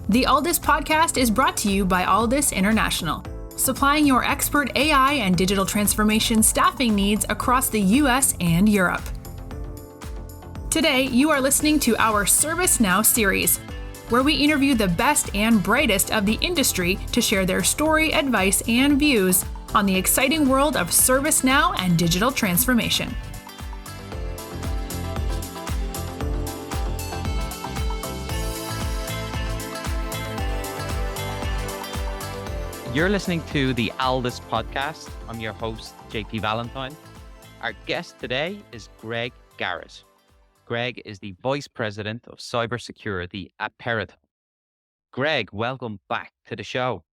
The Aldis podcast is brought to you by Aldis International, supplying your expert AI and digital transformation staffing needs across the US and Europe. Today, you are listening to our ServiceNow series, where we interview the best and brightest of the industry to share their story, advice, and views on the exciting world of ServiceNow and digital transformation. You're listening to the Aldis podcast. I'm your host, JP Valentine. Our guest today is Greg Garrett. Greg is the Vice President of Cybersecurity at Peraton. Greg, welcome back to the show.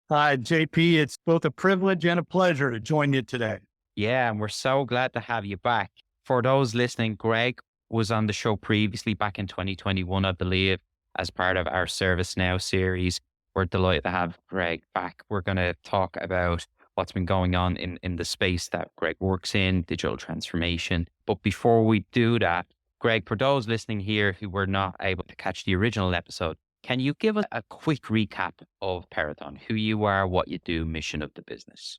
Hi, JP. It's both a privilege and a pleasure to join you today. Yeah, and we're so glad to have you back. For those listening, Greg was on the show previously back in 2021, I believe, as part of our ServiceNow series. We're delighted to have Greg back. We're going to talk about what's been going on in the space that Greg works in, digital transformation. But before we do that, Greg, for those listening here who were not able to catch the original episode, can you give us a quick recap of Peraton, who you are, what you do, mission of the business?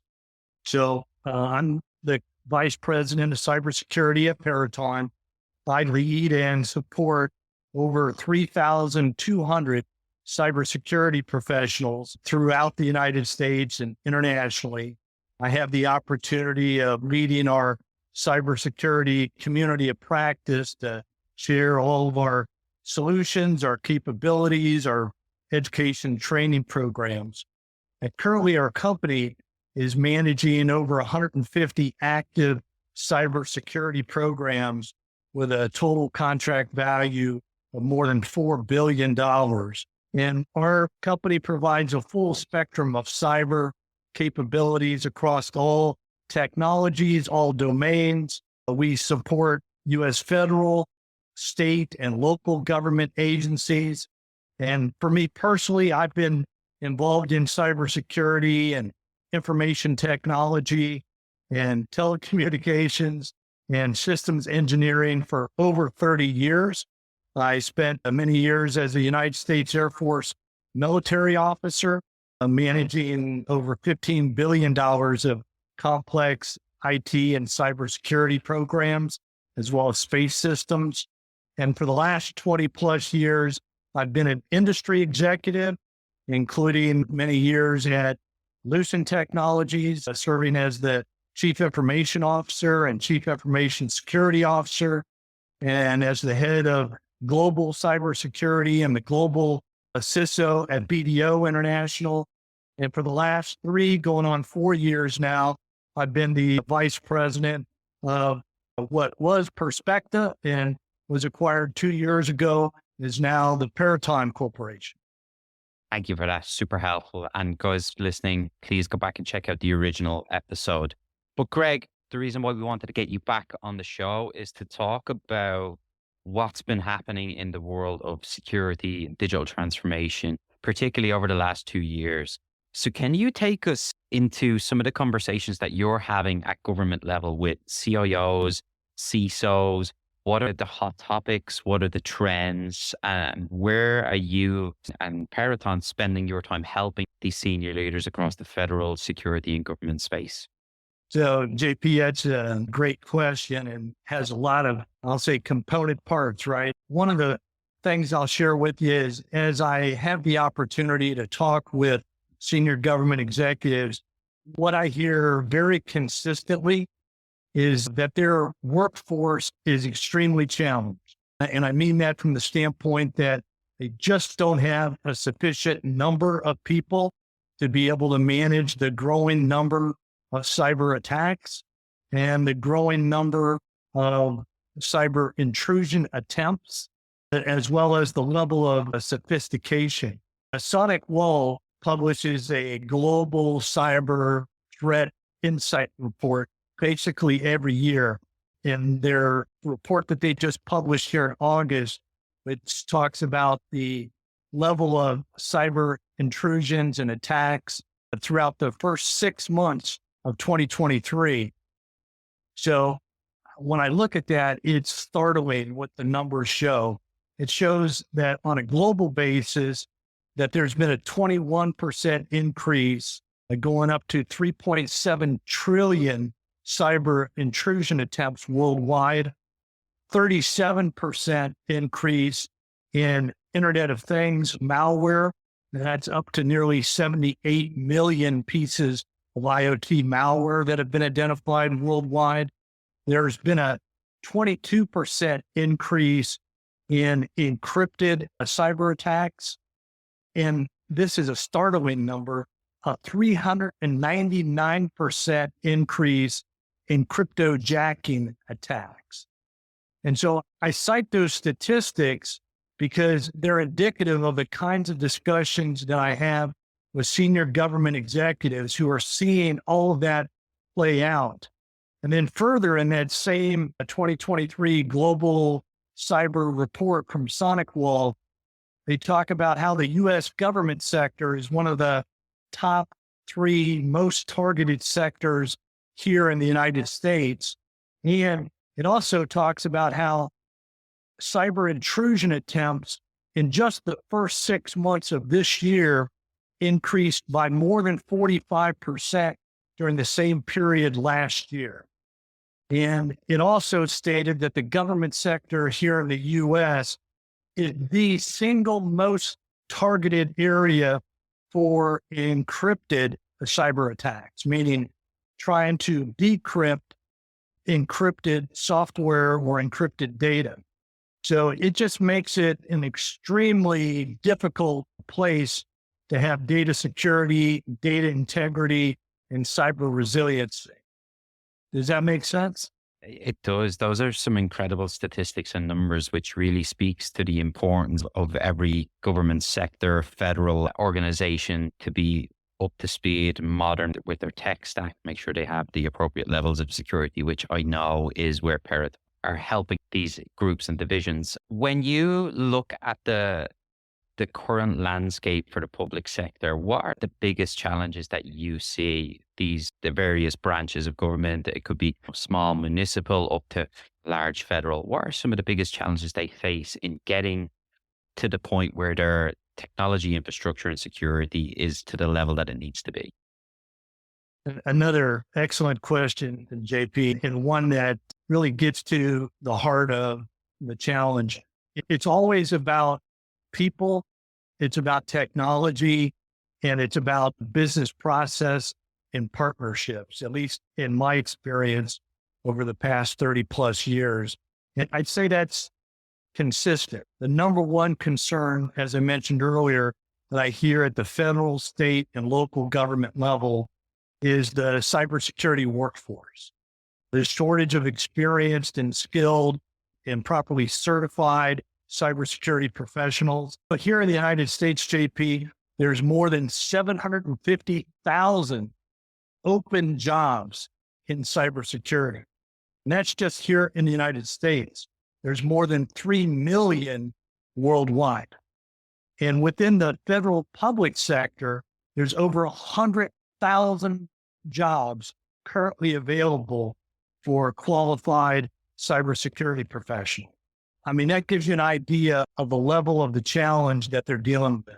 So I'm the Vice President of Cybersecurity at Peraton. I lead and support over 3,200 cybersecurity professionals throughout the United States and internationally. I have the opportunity of leading our cybersecurity community of practice to share all of our solutions, our capabilities, our education training programs. And currently our company is managing over 150 active cybersecurity programs with a total contract value of more than $4 billion. And our company provides a full spectrum of cyber capabilities across all technologies, all domains. We support U.S. federal, state, and local government agencies. And for me personally, I've been involved in cybersecurity and information technology and telecommunications and systems engineering for over 30 years. I spent many years as a United States Air Force military officer, managing over $15 billion of complex IT and cybersecurity programs, as well as space systems. And for the last 20 plus years, I've been an industry executive, including many years at Lucent Technologies, serving as the Chief Information Officer and Chief Information Security Officer, and as the head of global cybersecurity and the global CISO at BDO International. And for the last 3 going on 4 years now, I've been the vice president of what was Perspecta and was acquired 2 years ago, is now the Peraton Corporation. Thank you for that. Super helpful. And guys listening, please go back and check out the original episode. But Greg, the reason why we wanted to get you back on the show is to talk about what's been happening in the world of security and digital transformation, particularly over the last 2 years. So can you take us into some of the conversations that you're having at government level with CIOs, CISOs? What are the hot topics? What are the trends? And where are you and Peraton spending your time helping these senior leaders across the federal security and government space? So JP, that's a great question and has a lot of, I'll say, component parts, right? One of the things I'll share with you is as I have the opportunity to talk with senior government executives, what I hear very consistently is that their workforce is extremely challenged. And I mean that from the standpoint that they just don't have a sufficient number of people to be able to manage the growing number of cyber attacks and the growing number of cyber intrusion attempts, as well as the level of sophistication. Sonic Wall publishes a global cyber threat insight report basically every year. In their report that they just published here in August, which talks about the level of cyber intrusions and attacks throughout the first 6 months of 2023. So when I look at that, it's startling what the numbers show. It shows that on a global basis, that there's been a 21% increase, going up to 3.7 trillion cyber intrusion attempts worldwide, 37% increase in Internet of Things malware. That's up to nearly 78 million pieces of IoT malware that have been identified worldwide. There's been a 22% increase in encrypted cyber attacks. And this is a startling number, a 399% increase in cryptojacking attacks. And so I cite those statistics because they're indicative of the kinds of discussions that I have with senior government executives who are seeing all of that play out. And then further in that same 2023 global cyber report from SonicWall, they talk about how the U.S. government sector is one of the top 3 most targeted sectors here in the United States. And it also talks about how cyber intrusion attempts in just the first 6 months of this year increased by more than 45% during the same period last year. And it also stated that the government sector here in the U.S. is the single most targeted area for encrypted cyber attacks, meaning trying to decrypt encrypted software or encrypted data. So it just makes it an extremely difficult place to have data security, data integrity, and cyber resiliency. Does that make sense? It does. Those are some incredible statistics and numbers, which really speaks to the importance of every government sector, federal organization to be up to speed, modern with their tech stack, make sure they have the appropriate levels of security, which I know is where Peraton are helping these groups and divisions. When you look at the current landscape for the public sector, what are the biggest challenges that you see the various branches of government? It could be small municipal up to large federal. What are some of the biggest challenges they face in getting to the point where their technology infrastructure and security is to the level that it needs to be? Another excellent question, JP, and one that really gets to the heart of the challenge. It's always about people, it's about technology, and it's about business process and partnerships, at least in my experience over the past 30 plus years. And I'd say that's consistent. The number one concern, as I mentioned earlier, that I hear at the federal, state, and local government level is the cybersecurity workforce. The shortage of experienced and skilled and properly certified cybersecurity professionals. But here in the United States, JP, there's more than 750,000 open jobs in cybersecurity. And that's just here in the United States. There's more than 3 million worldwide. And within the federal public sector, there's over 100,000 jobs currently available for qualified cybersecurity professionals. I mean, that gives you an idea of the level of the challenge that they're dealing with.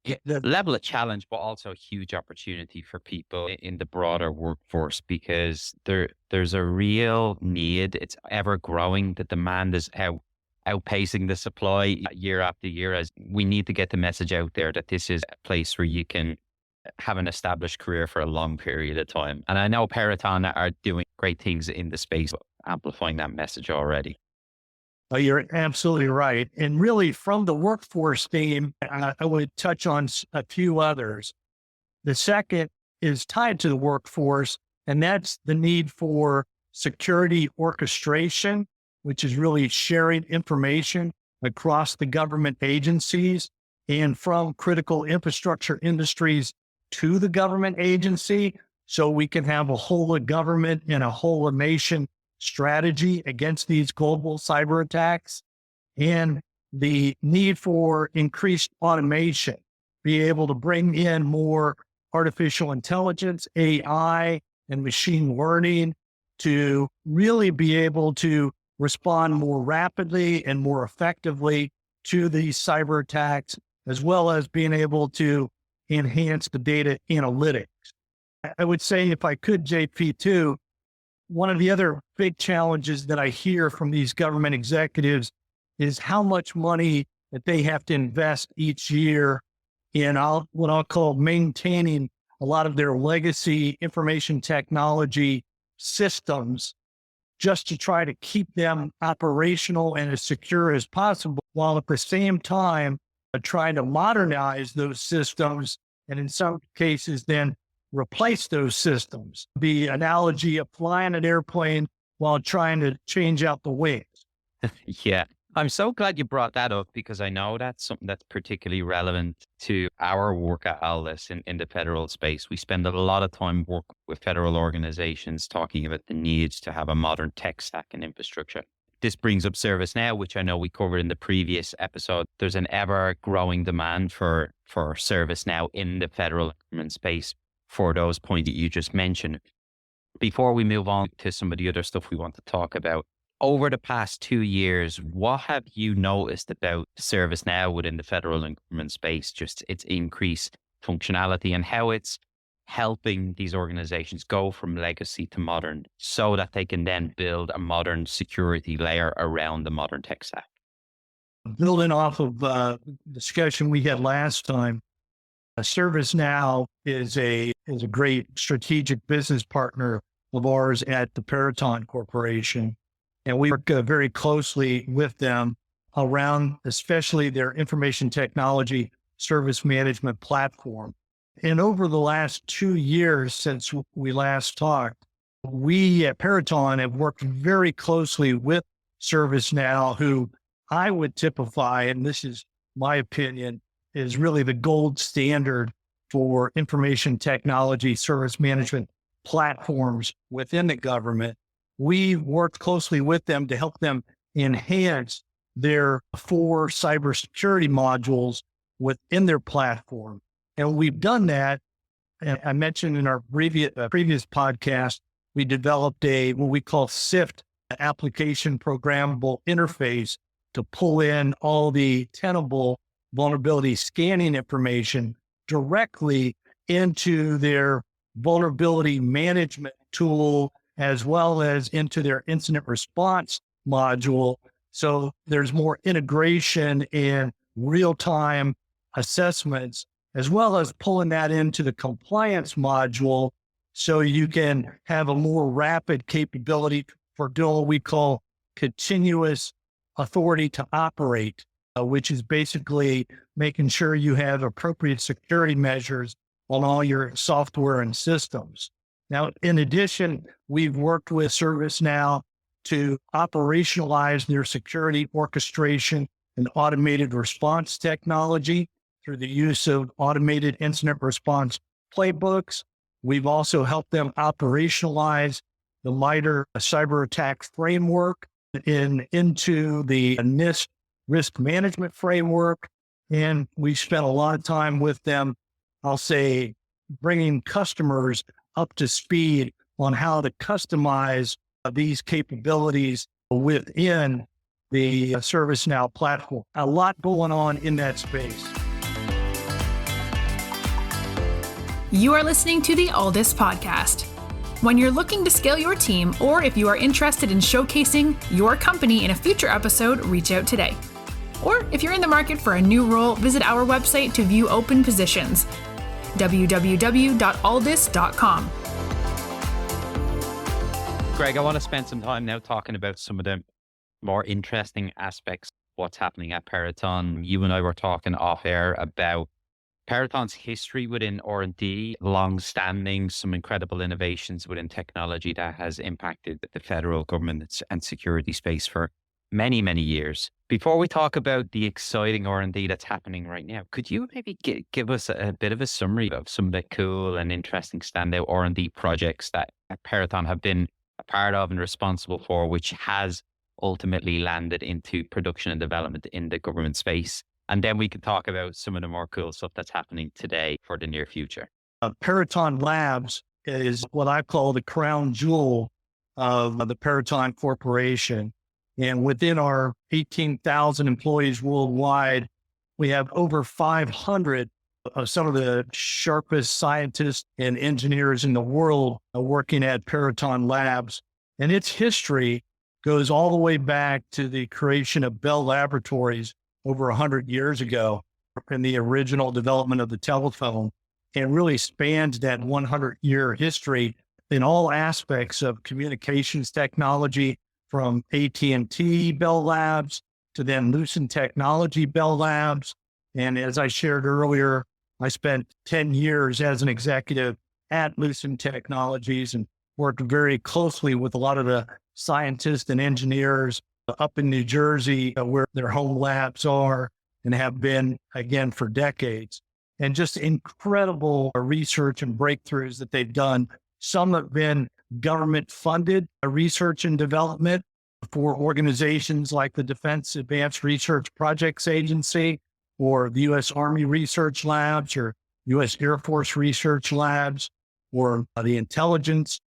Yeah, the level of challenge, but also a huge opportunity for people in the broader workforce, because there's a real need. It's ever growing. The demand is outpacing the supply year after year, as we need to get the message out there that this is a place where you can have an established career for a long period of time. And I know Peraton are doing great things in the space, amplifying that message already. Oh, you're absolutely right. And really, from the workforce theme, I would touch on a few others. The second is tied to the workforce, and that's the need for security orchestration, which is really sharing information across the government agencies and from critical infrastructure industries to the government agency, so we can have a whole of government and a whole of nation strategy against these global cyber attacks, and the need for increased automation, be able to bring in more artificial intelligence, AI, and machine learning to really be able to respond more rapidly and more effectively to these cyber attacks as well as being able to enhance the data analytics. I would say, if I could, JP, too, one of the other big challenges that I hear from these government executives is how much money that they have to invest each year in what I'll call maintaining a lot of their legacy information technology systems, just to try to keep them operational and as secure as possible, while at the same time trying to modernize those systems, and in some cases then replace those systems. The analogy of flying an airplane while trying to change out the wings. Yeah. I'm so glad you brought that up, because I know that's something that's particularly relevant to our work at Aldis in the federal space. We spend a lot of time working with federal organizations talking about the needs to have a modern tech stack and infrastructure. This brings up ServiceNow, which I know we covered in the previous episode. There's an ever growing demand for ServiceNow in the federal government space for those points that you just mentioned. Before we move on to some of the other stuff we want to talk about, over the past 2 years, what have you noticed about ServiceNow within the federal and government space, just its increased functionality and how it's helping these organizations go from legacy to modern so that they can then build a modern security layer around the modern tech stack? Building off of the discussion we had last time, ServiceNow is a great strategic business partner of ours at the Peraton Corporation. And we work very closely with them around especially their information technology service management platform. And over the last 2 years since we last talked, we at Peraton have worked very closely with ServiceNow, who I would typify, and this is my opinion, is really the gold standard for information technology service management platforms within the government. We worked closely with them to help them enhance their 4 cybersecurity modules within their platform. And we've done that. And I mentioned in our previous podcast, we developed what we call SIFT, application programmable interface, to pull in all the tenable vulnerability scanning information directly into their vulnerability management tool, as well as into their incident response module. So there's more integration in real-time assessments, as well as pulling that into the compliance module, so you can have a more rapid capability for doing what we call continuous authority to operate, which is basically making sure you have appropriate security measures on all your software and systems. Now, in addition, we've worked with ServiceNow to operationalize their security orchestration and automated response technology through the use of automated incident response playbooks. We've also helped them operationalize the MITRE cyber attack framework into the NIST risk management framework. And we spent a lot of time with them, I'll say, bringing customers up to speed on how to customize these capabilities within the ServiceNow platform. A lot going on in that space. You are listening to the Aldis podcast. When you're looking to scale your team, or if you are interested in showcasing your company in a future episode, reach out today. Or if you're in the market for a new role, visit our website to view open positions, www.aldis.com. Greg, I want to spend some time now talking about some of the more interesting aspects of what's happening at Peraton. You and I were talking off air about Peraton's history within R&D, long-standing, some incredible innovations within technology that has impacted the federal government and security space for many, many years. Before we talk about the exciting R&D that's happening right now, could you maybe give us a bit of a summary of some of the cool and interesting standout R&D projects that Peraton have been a part of and responsible for, which has ultimately landed into production and development in the government space? And then we can talk about some of the more cool stuff that's happening today for the near future. Peraton Labs is what I call the crown jewel of the Peraton Corporation. And within our 18,000 employees worldwide, We have over 500 of some of the sharpest scientists and engineers in the world working at Peraton Labs. And its history goes all the way back to the creation of Bell Laboratories over 100 years ago in the original development of the telephone, and really spans that 100-year history in all aspects of communications technology, from AT&T Bell Labs to then Lucent Technology Bell Labs. And as I shared earlier, I spent 10 years as an executive at Lucent Technologies and worked very closely with a lot of the scientists and engineers up in New Jersey, where their home labs are and have been, again, for decades. And just incredible research and breakthroughs that they've done. Some have been government funded research and development for organizations like the Defense Advanced Research Projects Agency, or the U.S. Army Research Labs, or U.S. Air Force Research Labs, or the Intelligence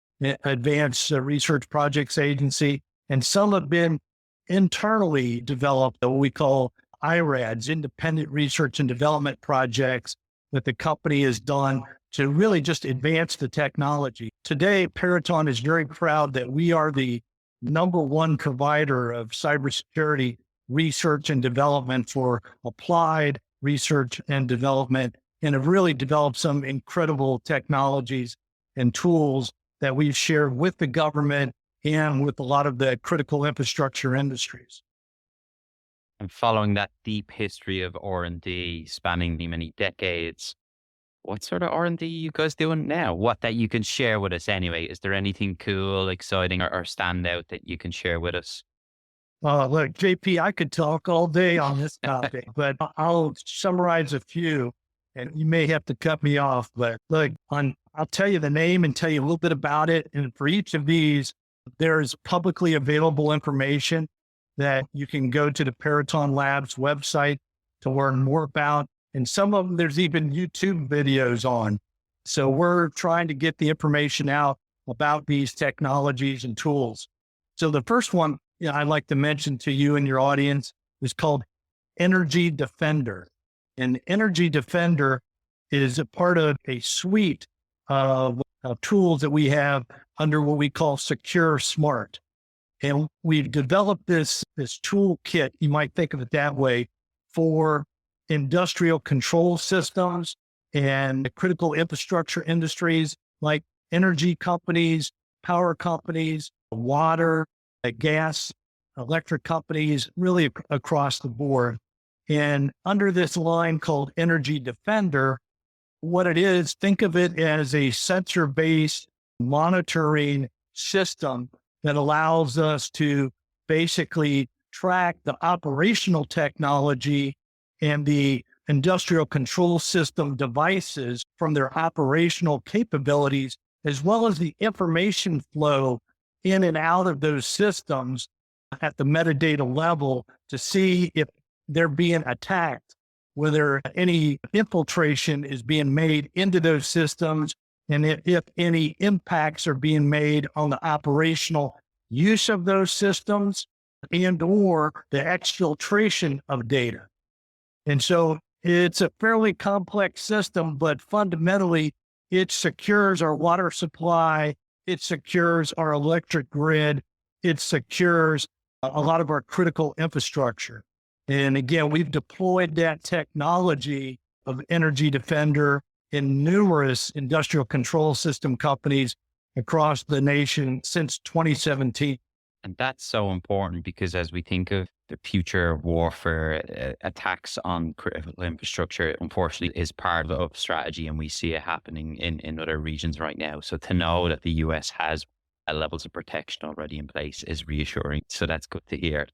Advanced Research Projects Agency. And some have been internally developed, what we call IRADs, Independent Research and Development Projects, that the company has done to really just advance the technology. Today, Peraton is very proud that we are the #1 provider of cybersecurity research and development for applied research and development, and have really developed some incredible technologies and tools that we've shared with the government and with a lot of the critical infrastructure industries. And following that deep history of R&D spanning the many decades, what sort of R&D are you guys doing now? What that you can share with us anyway? Is there anything cool, exciting, or standout that you can share with us? Look, JP, I could talk all day on this topic, but I'll summarize a few, and you may have to cut me off. But look, I'll tell you the name and tell you a little bit about it. And for each of these, there's publicly available information that you can go to the Peraton Labs website to learn more about. And some of them, there's even YouTube videos on. So we're trying to get the information out about these technologies and tools. So the first one I'd like to mention to you and your audience is called Energy Defender. And Energy Defender is a part of a suite of tools that we have under what we call Secure Smart. And we've developed this toolkit, you might think of it that way, for industrial control systems and critical infrastructure industries like energy companies, power companies, water, gas, electric companies, really across the board. And under this line called Energy Defender, what it is, think of it as a sensor-based monitoring system that allows us to basically track the operational technology and the industrial control system devices from their operational capabilities, as well as the information flow in and out of those systems at the metadata level to see if they're being attacked, whether any infiltration is being made into those systems, and if any impacts are being made on the operational use of those systems and or the exfiltration of data. And so it's a fairly complex system, but fundamentally it secures our water supply, it secures our electric grid, it secures a lot of our critical infrastructure. And again, we've deployed that technology of Energy Defender in numerous industrial control system companies across the nation since 2017. And that's so important because as we think of the future warfare, attacks on critical infrastructure, unfortunately, is part of strategy. And we see it happening in other regions right now. So to know that the US has levels of protection already in place is reassuring. So that's good to hear.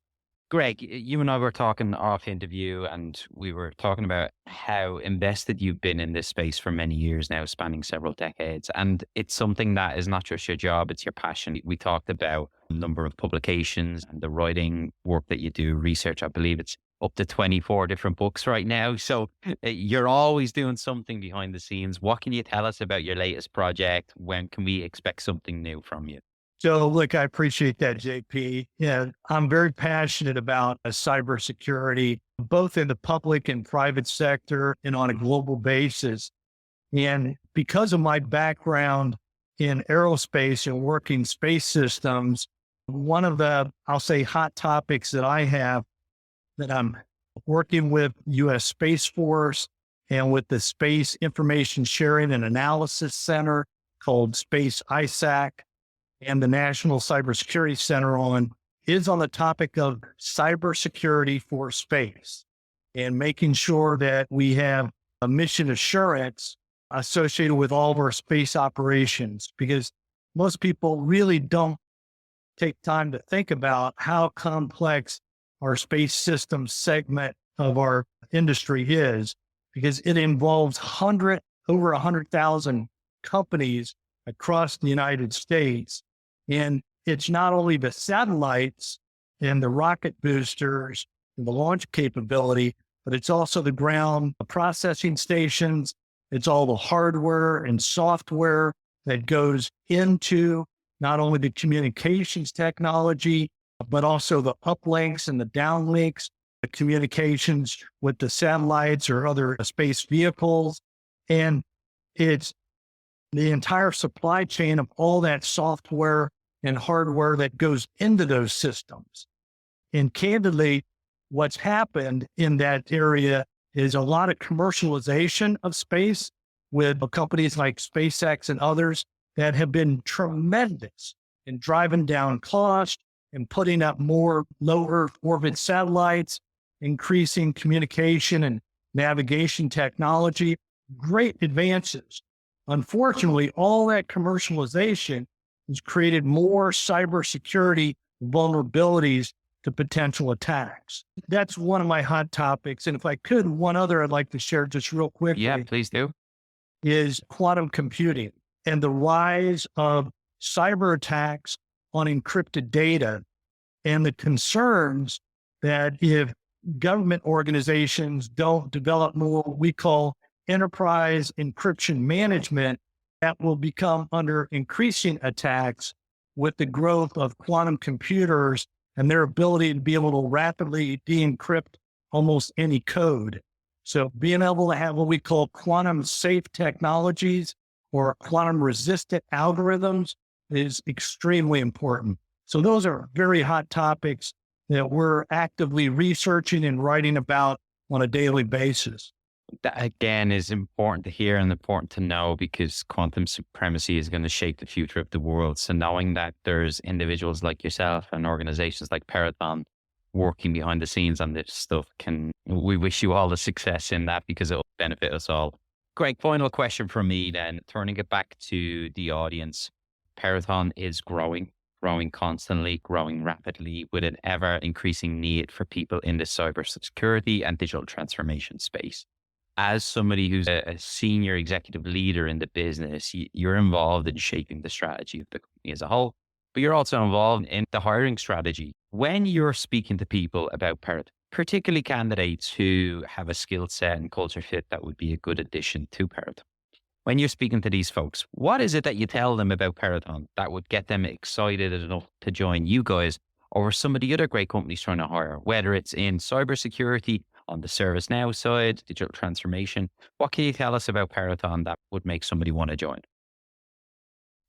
Greg, you and I were talking off interview, and we were talking about how invested you've been in this space for many years now, spanning several decades. And it's something that is not just your job, it's your passion. We talked about a number of publications and the writing work that you do, research. I believe it's up to 24 different books right now. So you're always doing something behind the scenes. What can you tell us about your latest project? When can we expect something new from you? So look, I appreciate that, JP. Yeah, I'm very passionate about cybersecurity, both in the public and private sector and on a global basis. And because of my background in aerospace and working space systems, one of the, I'll say, hot topics that I have that I'm working with U.S. Space Force and with the Space Information Sharing and Analysis Center called Space ISAC and the National Cybersecurity Center on is on the topic of cybersecurity for space and making sure that we have a mission assurance associated with all of our space operations, because most people really don't take time to think about how complex our space system segment of our industry is, because it involves over 100,000 companies across the United States. And it's not only the satellites and the rocket boosters and the launch capability, but it's also the ground processing stations. It's all the hardware and software that goes into not only the communications technology, but also the uplinks and the downlinks, the communications with the satellites or other space vehicles. And it's the entire supply chain of all that software and hardware that goes into those systems. And candidly, what's happened in that area is a lot of commercialization of space with companies like SpaceX and others that have been tremendous in driving down cost and putting up more low Earth orbit satellites, increasing communication and navigation technology, great advances. Unfortunately, all that commercialization has created more cybersecurity vulnerabilities to potential attacks. That's one of my hot topics. And if I could, one other I'd like to share just real quickly. Yeah, please do. Is quantum computing and the rise of cyber attacks on encrypted data and the concerns that if government organizations don't develop more what we call enterprise encryption management, that will become under increasing attacks with the growth of quantum computers and their ability to be able to rapidly de-encrypt almost any code. So being able to have what we call quantum safe technologies or quantum resistant algorithms is extremely important. So those are very hot topics that we're actively researching and writing about on a daily basis. That again is important to hear and important to know, because quantum supremacy is going to shape the future of the world. So knowing that there's individuals like yourself and organizations like Peraton working behind the scenes on this stuff, we wish you all the success in that, because it will benefit us all. Greg, final question from me then, turning it back to the audience. Peraton is growing constantly, growing rapidly, with an ever increasing need for people in the cybersecurity and digital transformation space. As somebody who's a senior executive leader in the business, you're involved in shaping the strategy of the company as a whole, but you're also involved in the hiring strategy. When you're speaking to people about Peraton, particularly candidates who have a skill set and culture fit that would be a good addition to Peraton, when you're speaking to these folks, what is it that you tell them about Peraton that would get them excited enough to join you guys over some of the other great companies trying to hire, whether it's in cybersecurity, on the ServiceNow side, digital transformation? What can you tell us about Peraton that would make somebody want to join?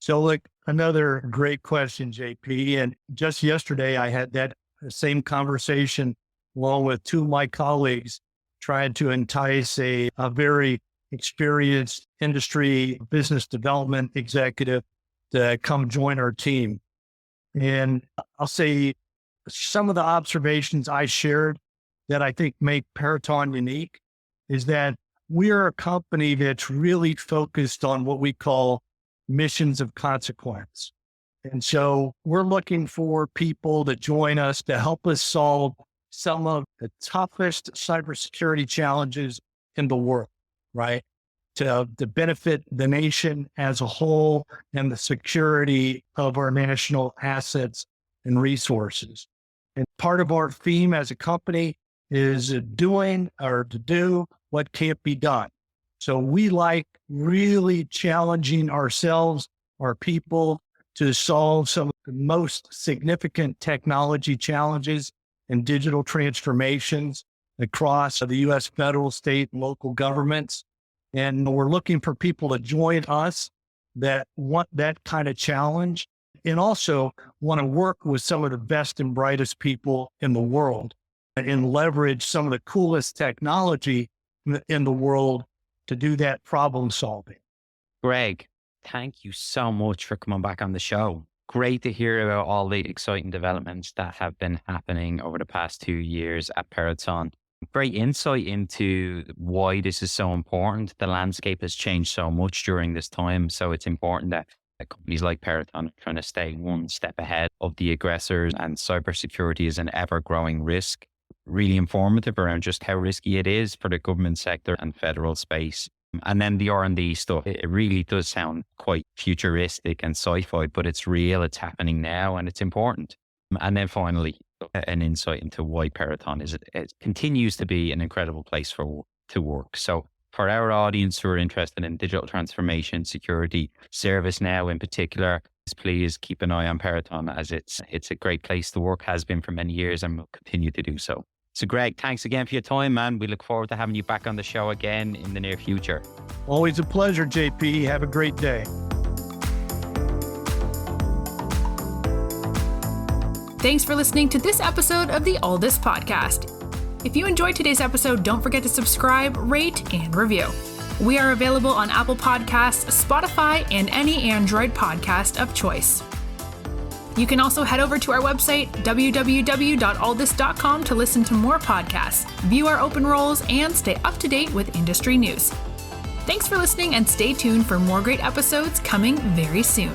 So look, another great question, JP. And just yesterday, I had that same conversation along with two of my colleagues trying to entice a very experienced industry business development executive to come join our team. And I'll say some of the observations I shared that I think make Peraton unique is that we're a company that's really focused on what we call missions of consequence. And so we're looking for people to join us to help us solve some of the toughest cybersecurity challenges in the world, right? To benefit the nation as a whole and the security of our national assets and resources. And part of our theme as a company is doing or to do what can't be done. So we like really challenging ourselves, our people, to solve some of most significant technology challenges and digital transformations across the U.S. federal, state, and local governments. And we're looking for people to join us that want that kind of challenge and also want to work with some of the best and brightest people in the world and leverage some of the coolest technology in the world to do that problem solving. Greg, thank you so much for coming back on the show. Great to hear about all the exciting developments that have been happening over the past 2 years at Peraton. Great insight into why this is so important. The landscape has changed so much during this time, so it's important that companies like Peraton are trying to stay one step ahead of the aggressors, and cybersecurity is an ever-growing risk. Really informative around just how risky it is for the government sector and federal space. And then the R&D stuff, it really does sound quite futuristic and sci-fi, but it's real, it's happening now, and it's important. And then finally, an insight into why Peraton it continues to be an incredible place to work. So for our audience who are interested in digital transformation, security, ServiceNow in particular, please keep an eye on Peraton, as it's a great place to work, has been for many years, and will continue to do so. So Greg, thanks again for your time, man. We look forward to having you back on the show again in the near future. Always a pleasure, JP. Have a great day. Thanks for listening to this episode of the All This podcast. If you enjoyed today's episode, don't forget to subscribe, rate, and review. We are available on Apple Podcasts, Spotify, and any Android podcast of choice. You can also head over to our website, www.allthis.com, to listen to more podcasts, view our open roles, and stay up to date with industry news. Thanks for listening, and stay tuned for more great episodes coming very soon.